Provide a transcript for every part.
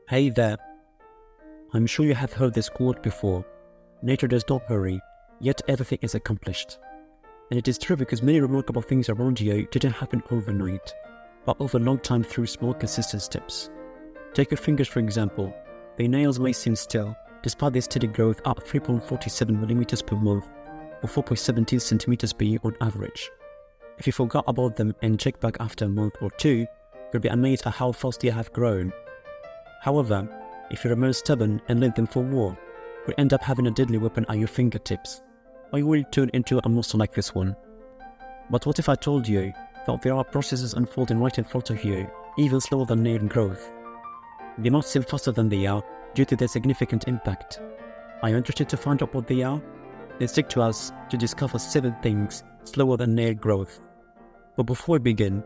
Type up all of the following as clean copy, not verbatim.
Hey there. I'm sure you have heard this quote before. Nature does not hurry, yet everything is accomplished. And it is true because many remarkable things around you didn't happen overnight, but over a long time through small consistent steps. Take your fingers for example. The nails may seem still, despite their steady growth up 3.47 millimeters per month, or 4.17 centimeters per year on average. If you forgot about them and check back after a month or two, you'll be amazed at how fast they have grown. However, if you remain stubborn and let them for more, you'll end up having a deadly weapon at your fingertips, or you will turn into a monster like this one. But what if I told you that there are processes unfolding right in front of you, even slower than nail growth? They might seem faster than they are due to their significant impact. Are you interested to find out what they are? Then stick to us to discover 7 things slower than nail growth. But before we begin,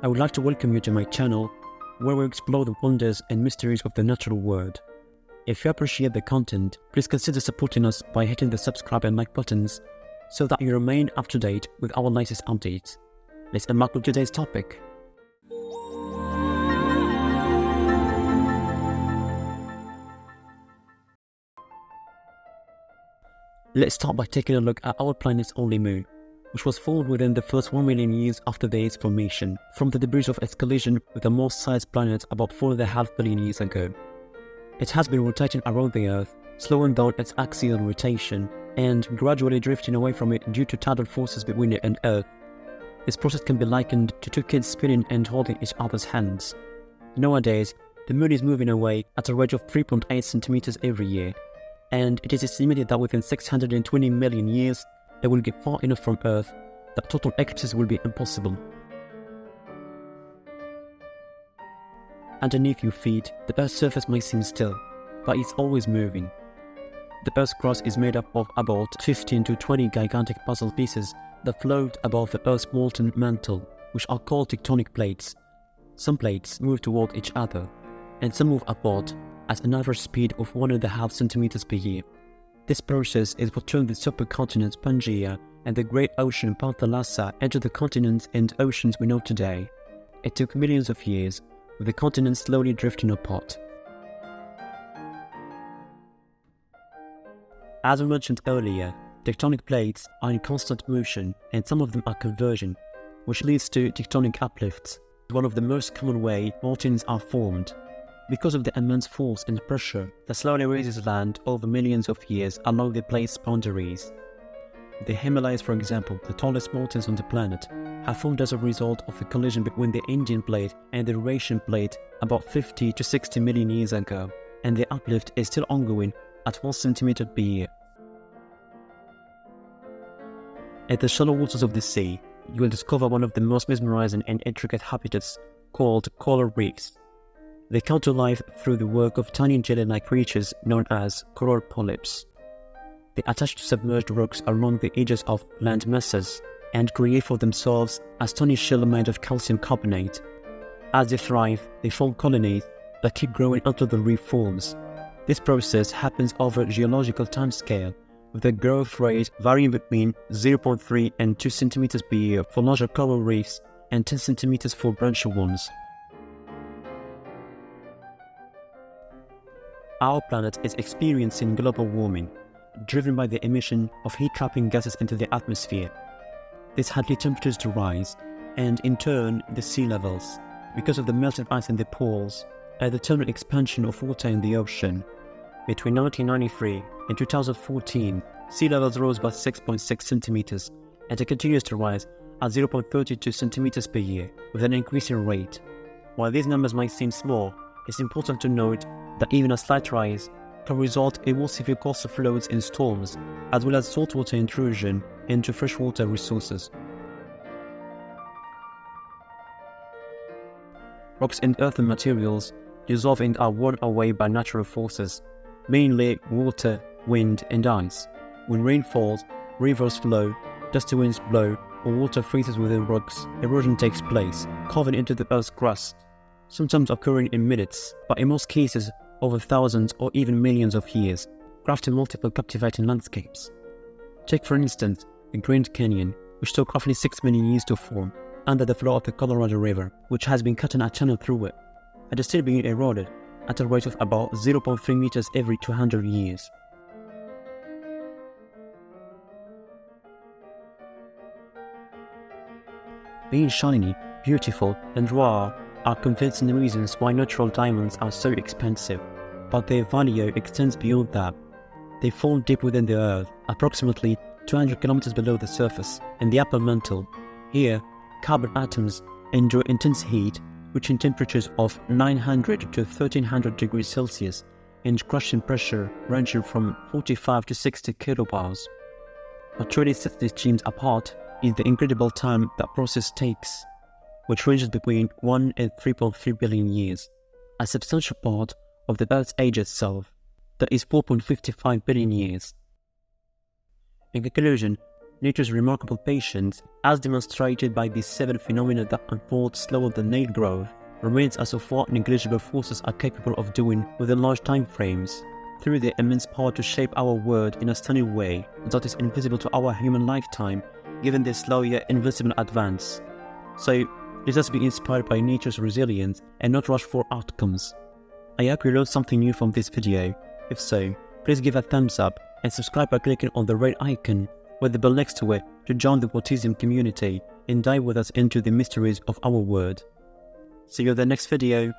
I would like to welcome you to my channel, where we explore the wonders and mysteries of the natural world. If you appreciate the content, please consider supporting us by hitting the subscribe and like buttons so that you remain up to date with our latest updates. Let's embark on today's topic. Let's start by taking a look at our planet's only moon, which was formed within the first 1 million years after its formation, from the debris of its collision with a Mars-sized planet about 4.5 billion years ago. It has been rotating around the Earth, slowing down its axial rotation, and gradually drifting away from it due to tidal forces between it and Earth. This process can be likened to 2 kids spinning and holding each other's hands. Nowadays, the moon is moving away at a rate of 3.8 centimeters every year, and it is estimated that within 620 million years, it will get far enough from Earth that total eclipses will be impossible. Underneath your feet, the Earth's surface may seem still, but it's always moving. The Earth's crust is made up of about 15 to 20 gigantic puzzle pieces that float above the Earth's molten mantle, which are called tectonic plates. Some plates move toward each other, and some move apart at an average speed of 1.5 centimeters per year. This process is what turned the supercontinents Pangaea and the great ocean Panthalassa into the continents and oceans we know today. It took millions of years, with the continents slowly drifting apart. As we mentioned earlier, tectonic plates are in constant motion and some of them are converging, which leads to tectonic uplifts, one of the most common ways mountains are formed. Because of the immense force and pressure that slowly raises land over millions of years along the plate's boundaries. The Himalayas, for example, the tallest mountains on the planet, have formed as a result of the collision between the Indian plate and the Eurasian plate about 50 to 60 million years ago, and the uplift is still ongoing at 1 centimeter per year. At the shallow waters of the sea, you will discover one of the most mesmerizing and intricate habitats called coral reefs. They come to life through the work of tiny jelly-like creatures known as coral polyps. They attach to submerged rocks along the edges of land masses and create for themselves a stony shell made of calcium carbonate. As they thrive, they form colonies that keep growing until the reef forms. This process happens over a geological timescale, with the growth rate varying between 0.3 and 2 centimeters per year for larger coral reefs and 10 centimeters for branchy ones. Our planet is experiencing global warming, driven by the emission of heat-trapping gases into the atmosphere. This had led temperatures to rise, and in turn the sea levels, because of the melted ice in the poles and the thermal expansion of water in the ocean. Between 1993 and 2014, sea levels rose by 6.6 centimeters, and it continues to rise at 0.32 centimeters per year, with an increasing rate. While these numbers might seem small, it's important to note that even a slight rise can result in more severe coastal floods and storms, as well as saltwater intrusion into freshwater resources. Rocks and earthen materials dissolve and are worn away by natural forces, mainly water, wind, and ice. When rain falls, rivers flow, dusty winds blow, or water freezes within rocks, erosion takes place, carving into the Earth's crust, sometimes occurring in minutes, but in most cases over thousands or even millions of years, crafting multiple captivating landscapes. Take for instance the Grand Canyon, which took roughly 6 million years to form, under the flow of the Colorado River, which has been cutting a channel through it, and is still being eroded, at a rate of about 0.3 meters every 200 years. Being shiny, beautiful, and rare are convincing reasons why natural diamonds are so expensive, but their value extends beyond that. They fall deep within the earth, approximately 200 kilometers below the surface, in the upper mantle. Here, carbon atoms endure intense heat, reaching temperatures of 900 to 1300 degrees Celsius, and crushing pressure ranging from 45 to 60 kilobars. What really sets these gems apart is the incredible time that process takes, which ranges between 1 and 3.3 billion years, a substantial part of the Earth's age itself, that is 4.55 billion years. In conclusion, nature's remarkable patience, as demonstrated by these 7 phenomena that unfold slower than nail growth, remains as of what negligible forces are capable of doing within large time frames, through their immense power to shape our world in a stunning way that is invisible to our human lifetime, given their slow yet invincible advance. So, let us be inspired by nature's resilience and not rush for outcomes. I hope you learned something new from this video. If so, please give a thumbs up and subscribe by clicking on the red icon with the bell next to it to join the Whatism community and dive with us into the mysteries of our world. See you in the next video.